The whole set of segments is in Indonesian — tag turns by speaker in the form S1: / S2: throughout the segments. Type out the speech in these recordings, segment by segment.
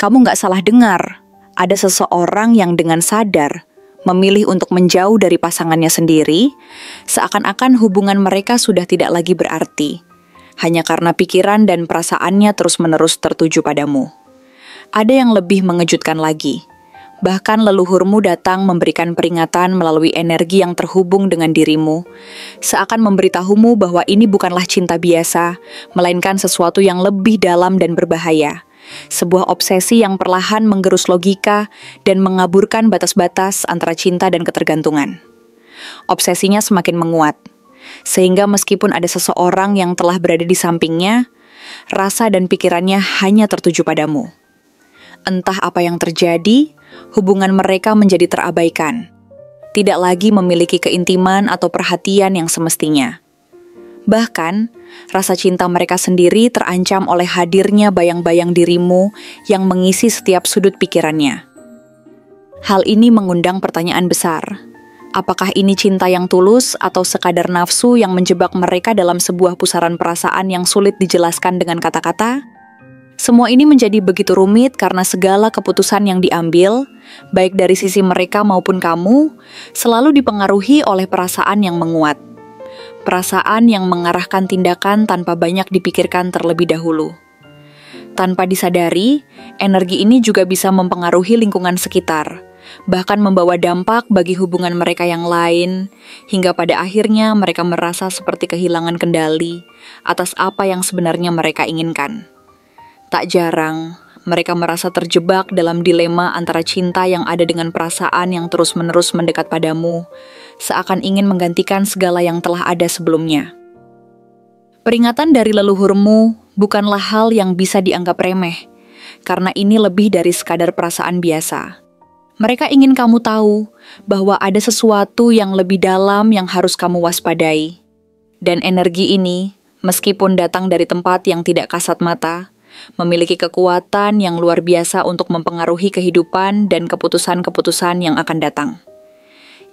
S1: Kamu nggak salah dengar, ada seseorang yang dengan sadar memilih untuk menjauh dari pasangannya sendiri, seakan-akan hubungan mereka sudah tidak lagi berarti, hanya karena pikiran dan perasaannya terus-menerus tertuju padamu. Ada yang lebih mengejutkan lagi. Bahkan leluhurmu datang memberikan peringatan melalui energi yang terhubung dengan dirimu, seakan memberitahumu bahwa ini bukanlah cinta biasa, melainkan sesuatu yang lebih dalam dan berbahaya. Sebuah obsesi yang perlahan menggerus logika dan mengaburkan batas-batas antara cinta dan ketergantungan. Obsesinya semakin menguat, sehingga meskipun ada seseorang yang telah berada di sampingnya, rasa dan pikirannya hanya tertuju padamu. Entah apa yang terjadi, hubungan mereka menjadi terabaikan. Tidak lagi memiliki keintiman atau perhatian yang semestinya. Bahkan, rasa cinta mereka sendiri terancam oleh hadirnya bayang-bayang dirimu yang mengisi setiap sudut pikirannya. Hal ini mengundang pertanyaan besar. Apakah ini cinta yang tulus atau sekadar nafsu yang menjebak mereka dalam sebuah pusaran perasaan yang sulit dijelaskan dengan kata-kata? Semua ini menjadi begitu rumit karena segala keputusan yang diambil, baik dari sisi mereka maupun kamu, selalu dipengaruhi oleh perasaan yang menguat. Perasaan yang mengarahkan tindakan tanpa banyak dipikirkan terlebih dahulu. Tanpa disadari, energi ini juga bisa mempengaruhi lingkungan sekitar, bahkan membawa dampak bagi hubungan mereka yang lain, hingga pada akhirnya mereka merasa seperti kehilangan kendali atas apa yang sebenarnya mereka inginkan. Tak jarang, mereka merasa terjebak dalam dilema antara cinta yang ada dengan perasaan yang terus-menerus mendekat padamu, seakan ingin menggantikan segala yang telah ada sebelumnya. Peringatan dari leluhurmu bukanlah hal yang bisa dianggap remeh, karena ini lebih dari sekadar perasaan biasa. Mereka ingin kamu tahu bahwa ada sesuatu yang lebih dalam yang harus kamu waspadai. Dan energi ini, meskipun datang dari tempat yang tidak kasat mata, memiliki kekuatan yang luar biasa untuk mempengaruhi kehidupan dan keputusan-keputusan yang akan datang.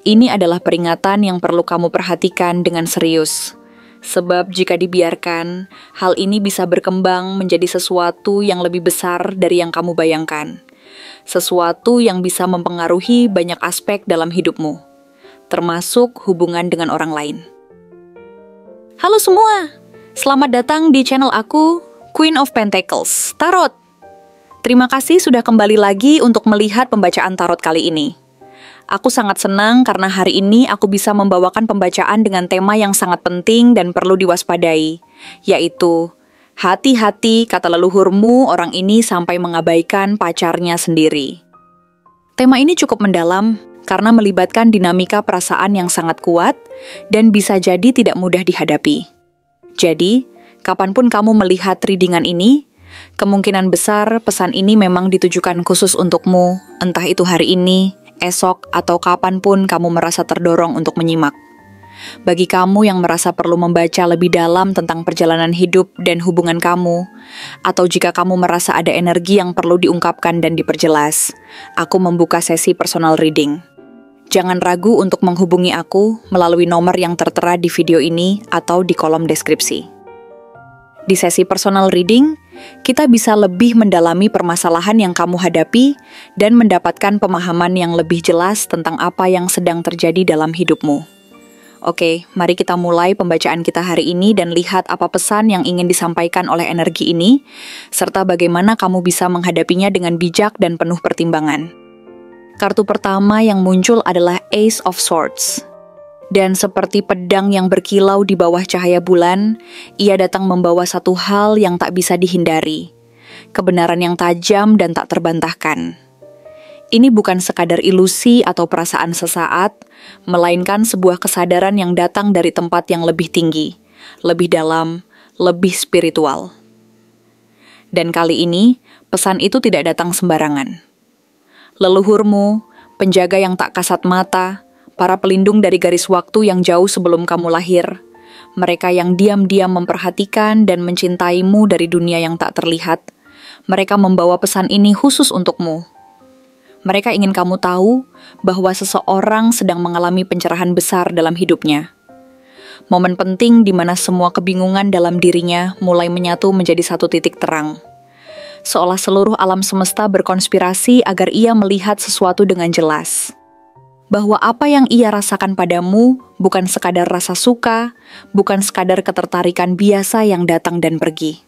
S1: Ini adalah peringatan yang perlu kamu perhatikan dengan serius. Sebab jika dibiarkan, hal ini bisa berkembang menjadi sesuatu yang lebih besar dari yang kamu bayangkan. Sesuatu yang bisa mempengaruhi banyak aspek dalam hidupmu, termasuk hubungan dengan orang lain. Halo semua, selamat datang di channel aku, Queen of Pentacles, Tarot. Terima kasih sudah kembali lagi untuk melihat pembacaan tarot kali ini. Aku sangat senang karena hari ini aku bisa membawakan pembacaan dengan tema yang sangat penting dan perlu diwaspadai, yaitu hati-hati kata leluhurmu orang ini sampai mengabaikan pacarnya sendiri. Tema ini cukup mendalam karena melibatkan dinamika perasaan yang sangat kuat dan bisa jadi tidak mudah dihadapi. Jadi, kapanpun kamu melihat readingan ini, kemungkinan besar pesan ini memang ditujukan khusus untukmu, entah itu hari ini, esok, atau kapanpun kamu merasa terdorong untuk menyimak. Bagi kamu yang merasa perlu membaca lebih dalam tentang perjalanan hidup dan hubungan kamu, atau jika kamu merasa ada energi yang perlu diungkapkan dan diperjelas, aku membuka sesi personal reading. Jangan ragu untuk menghubungi aku melalui nomor yang tertera di video ini atau di kolom deskripsi. Di sesi personal reading, kita bisa lebih mendalami permasalahan yang kamu hadapi dan mendapatkan pemahaman yang lebih jelas tentang apa yang sedang terjadi dalam hidupmu. Oke, mari kita mulai pembacaan kita hari ini dan lihat apa pesan yang ingin disampaikan oleh energi ini, serta bagaimana kamu bisa menghadapinya dengan bijak dan penuh pertimbangan. Kartu pertama yang muncul adalah Ace of Swords. Dan seperti pedang yang berkilau di bawah cahaya bulan, ia datang membawa satu hal yang tak bisa dihindari. Kebenaran yang tajam dan tak terbantahkan. Ini bukan sekadar ilusi atau perasaan sesaat, melainkan sebuah kesadaran yang datang dari tempat yang lebih tinggi, lebih dalam, lebih spiritual. Dan kali ini, pesan itu tidak datang sembarangan. Leluhurmu, penjaga yang tak kasat mata, para pelindung dari garis waktu yang jauh sebelum kamu lahir, mereka yang diam-diam memperhatikan dan mencintaimu dari dunia yang tak terlihat, mereka membawa pesan ini khusus untukmu. Mereka ingin kamu tahu bahwa seseorang sedang mengalami pencerahan besar dalam hidupnya. Momen penting di mana semua kebingungan dalam dirinya mulai menyatu menjadi satu titik terang. seolah seluruh alam semesta berkonspirasi agar ia melihat sesuatu dengan jelas. Bahwa apa yang ia rasakan padamu bukan sekadar rasa suka, bukan sekadar ketertarikan biasa yang datang dan pergi.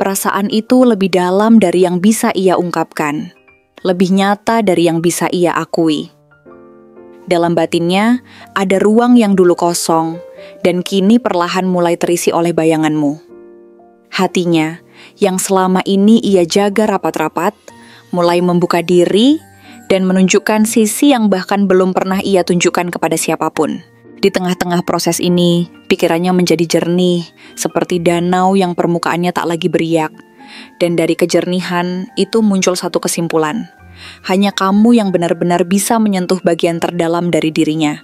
S1: Perasaan itu lebih dalam dari yang bisa ia ungkapkan, lebih nyata dari yang bisa ia akui. Dalam batinnya, ada ruang yang dulu kosong, dan kini perlahan mulai terisi oleh bayanganmu. Hatinya, yang selama ini ia jaga rapat-rapat, mulai membuka diri dan menunjukkan sisi yang bahkan belum pernah ia tunjukkan kepada siapapun. Di tengah-tengah proses ini, pikirannya menjadi jernih, seperti danau yang permukaannya tak lagi beriak. Dan dari kejernihan, itu muncul satu kesimpulan. Hanya kamu yang benar-benar bisa menyentuh bagian terdalam dari dirinya.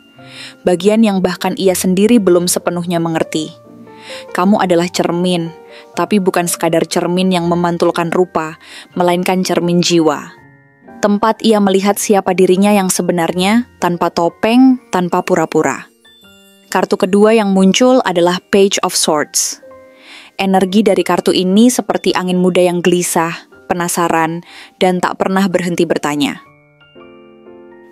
S1: Bagian yang bahkan ia sendiri belum sepenuhnya mengerti. Kamu adalah cermin, tapi bukan sekadar cermin yang memantulkan rupa, melainkan cermin jiwa. Tempat ia melihat siapa dirinya yang sebenarnya, tanpa topeng, tanpa pura-pura. Kartu kedua yang muncul adalah Page of Swords. Energi dari kartu ini seperti angin muda yang gelisah, penasaran, dan tak pernah berhenti bertanya.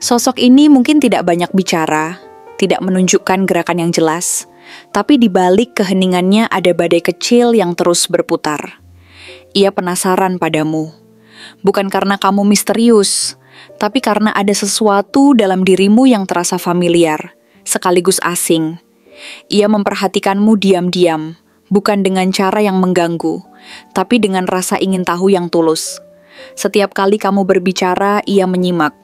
S1: Sosok ini mungkin tidak banyak bicara, tidak menunjukkan gerakan yang jelas, tapi di balik keheningannya ada badai kecil yang terus berputar. Ia penasaran padamu, bukan karena kamu misterius, tapi karena ada sesuatu dalam dirimu yang terasa familiar, sekaligus asing. Ia memperhatikanmu diam-diam, bukan dengan cara yang mengganggu, tapi dengan rasa ingin tahu yang tulus. Setiap kali kamu berbicara, ia menyimak.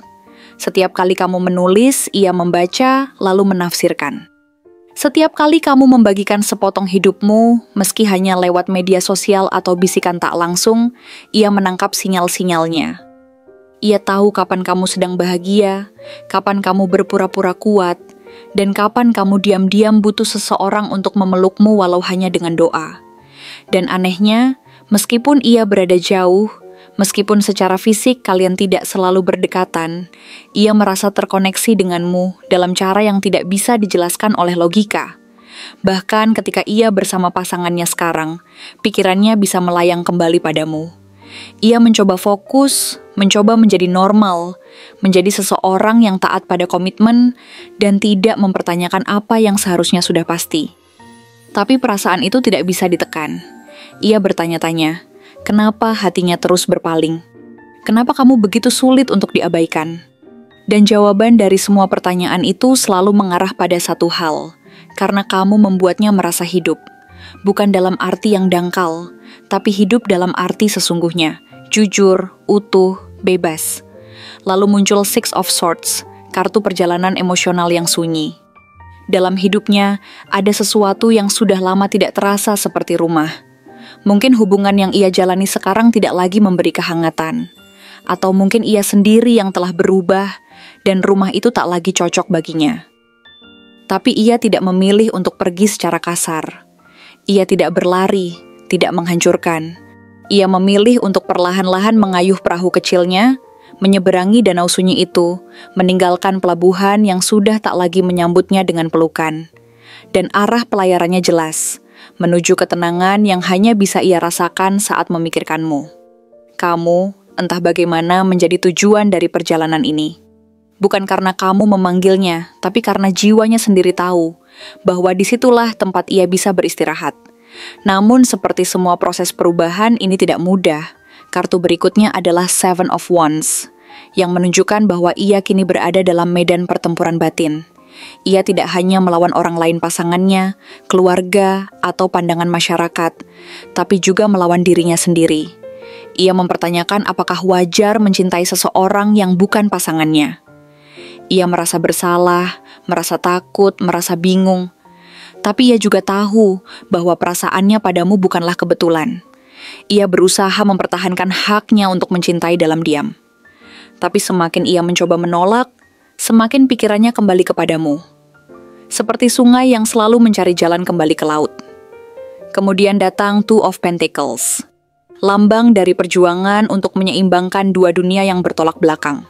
S1: Setiap kali kamu menulis, ia membaca, lalu menafsirkan. Setiap kali kamu membagikan sepotong hidupmu, meski hanya lewat media sosial atau bisikan tak langsung, ia menangkap sinyal-sinyalnya. Ia tahu kapan kamu sedang bahagia, kapan kamu berpura-pura kuat, dan kapan kamu diam-diam butuh seseorang untuk memelukmu walau hanya dengan doa. Dan anehnya, meskipun ia berada jauh, meskipun secara fisik kalian tidak selalu berdekatan, ia merasa terkoneksi denganmu dalam cara yang tidak bisa dijelaskan oleh logika. Bahkan ketika ia bersama pasangannya sekarang, pikirannya bisa melayang kembali padamu. Ia mencoba fokus, mencoba menjadi normal, menjadi seseorang yang taat pada komitmen, dan tidak mempertanyakan apa yang seharusnya sudah pasti. Tapi perasaan itu tidak bisa ditekan. Ia bertanya-tanya, kenapa hatinya terus berpaling? Kenapa kamu begitu sulit untuk diabaikan? Dan jawaban dari semua pertanyaan itu selalu mengarah pada satu hal, karena kamu membuatnya merasa hidup. Bukan dalam arti yang dangkal, tapi hidup dalam arti sesungguhnya, jujur, utuh, bebas. Lalu muncul Six of Swords, kartu perjalanan emosional yang sunyi. Dalam hidupnya, ada sesuatu yang sudah lama tidak terasa seperti rumah. Mungkin hubungan yang ia jalani sekarang tidak lagi memberi kehangatan. Atau mungkin ia sendiri yang telah berubah, dan rumah itu tak lagi cocok baginya. Tapi ia tidak memilih untuk pergi secara kasar. Ia tidak berlari, tidak menghancurkan. Ia memilih untuk perlahan-lahan mengayuh perahu kecilnya, menyeberangi danau sunyi itu, meninggalkan pelabuhan yang sudah tak lagi menyambutnya dengan pelukan. Dan arah pelayarannya jelas, menuju ketenangan yang hanya bisa ia rasakan saat memikirkanmu. Kamu, entah bagaimana menjadi tujuan dari perjalanan ini. Bukan karena kamu memanggilnya, tapi karena jiwanya sendiri tahu bahwa disitulah tempat ia bisa beristirahat. Namun seperti semua proses perubahan ini tidak mudah. Kartu berikutnya adalah Seven of Wands, yang menunjukkan bahwa ia kini berada dalam medan pertempuran batin. Ia tidak hanya melawan orang lain pasangannya, keluarga, atau pandangan masyarakat, tapi juga melawan dirinya sendiri. Ia mempertanyakan apakah wajar mencintai seseorang yang bukan pasangannya. Ia merasa bersalah, merasa takut, merasa bingung. Tapi ia juga tahu bahwa perasaannya padamu bukanlah kebetulan. Ia berusaha mempertahankan haknya untuk mencintai dalam diam. Tapi semakin ia mencoba menolak, semakin pikirannya kembali kepadamu. Seperti sungai yang selalu mencari jalan kembali ke laut. Kemudian datang Two of Pentacles, lambang dari perjuangan untuk menyeimbangkan dua dunia yang bertolak belakang.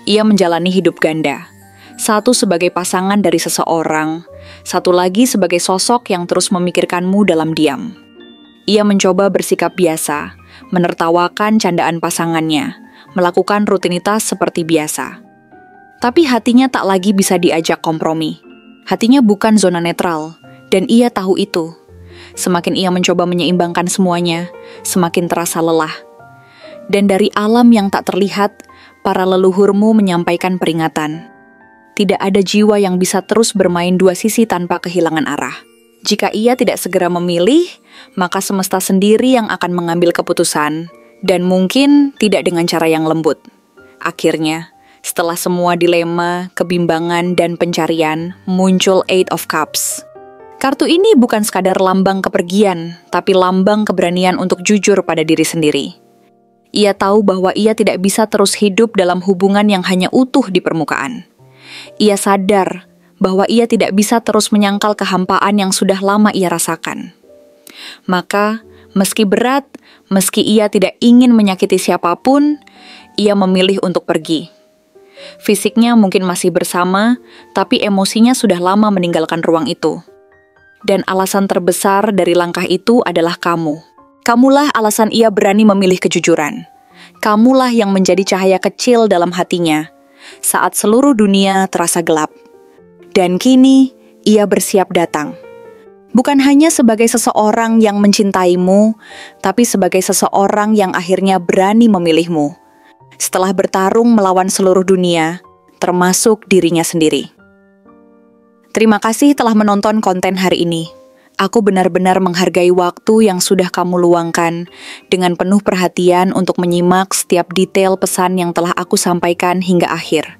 S1: Ia menjalani hidup ganda. Satu sebagai pasangan dari seseorang, satu lagi sebagai sosok yang terus memikirkanmu dalam diam. Ia mencoba bersikap biasa, menertawakan candaan pasangannya, melakukan rutinitas seperti biasa. Tapi hatinya tak lagi bisa diajak kompromi. Hatinya bukan zona netral, dan ia tahu itu. Semakin ia mencoba menyeimbangkan semuanya, semakin terasa lelah. Dan dari alam yang tak terlihat, para leluhurmu menyampaikan peringatan. Tidak ada jiwa yang bisa terus bermain dua sisi tanpa kehilangan arah. Jika ia tidak segera memilih, maka semesta sendiri yang akan mengambil keputusan, dan mungkin tidak dengan cara yang lembut. Akhirnya, setelah semua dilema, kebimbangan, dan pencarian, muncul Eight of Cups. Kartu ini bukan sekadar lambang kepergian, tapi lambang keberanian untuk jujur pada diri sendiri. Ia tahu bahwa ia tidak bisa terus hidup dalam hubungan yang hanya utuh di permukaan. Ia sadar bahwa ia tidak bisa terus menyangkal kehampaan yang sudah lama ia rasakan. Maka, meski berat, meski ia tidak ingin menyakiti siapapun, ia memilih untuk pergi. Fisiknya mungkin masih bersama, tapi emosinya sudah lama meninggalkan ruang itu. Dan alasan terbesar dari langkah itu adalah kamu. Kamulah alasan ia berani memilih kejujuran. Kamulah yang menjadi cahaya kecil dalam hatinya, saat seluruh dunia terasa gelap. Dan kini, ia bersiap datang. Bukan hanya sebagai seseorang yang mencintaimu, tapi sebagai seseorang yang akhirnya berani memilihmu. Setelah bertarung melawan seluruh dunia, termasuk dirinya sendiri. Terima kasih telah menonton konten hari ini. Aku benar-benar menghargai waktu yang sudah kamu luangkan dengan penuh perhatian untuk menyimak setiap detail pesan yang telah aku sampaikan hingga akhir.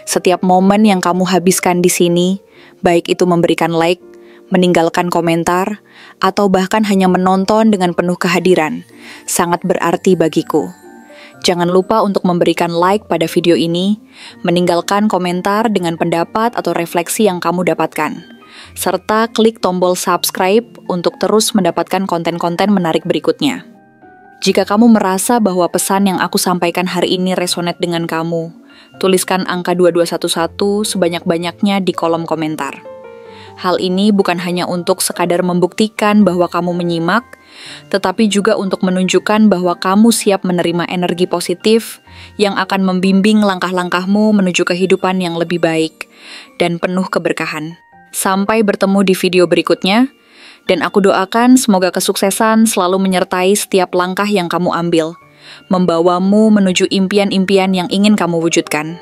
S1: Setiap momen yang kamu habiskan di sini, baik itu memberikan like, meninggalkan komentar, atau bahkan hanya menonton dengan penuh kehadiran, sangat berarti bagiku. Jangan lupa untuk memberikan like pada video ini, meninggalkan komentar dengan pendapat atau refleksi yang kamu dapatkan, serta klik tombol subscribe untuk terus mendapatkan konten-konten menarik berikutnya. Jika kamu merasa bahwa pesan yang aku sampaikan hari ini resonate dengan kamu, tuliskan angka 2211 sebanyak-banyaknya di kolom komentar. Hal ini bukan hanya untuk sekadar membuktikan bahwa kamu menyimak, tetapi juga untuk menunjukkan bahwa kamu siap menerima energi positif yang akan membimbing langkah-langkahmu menuju kehidupan yang lebih baik dan penuh keberkahan. Sampai bertemu di video berikutnya, dan aku doakan semoga kesuksesan selalu menyertai setiap langkah yang kamu ambil, membawamu menuju impian-impian yang ingin kamu wujudkan.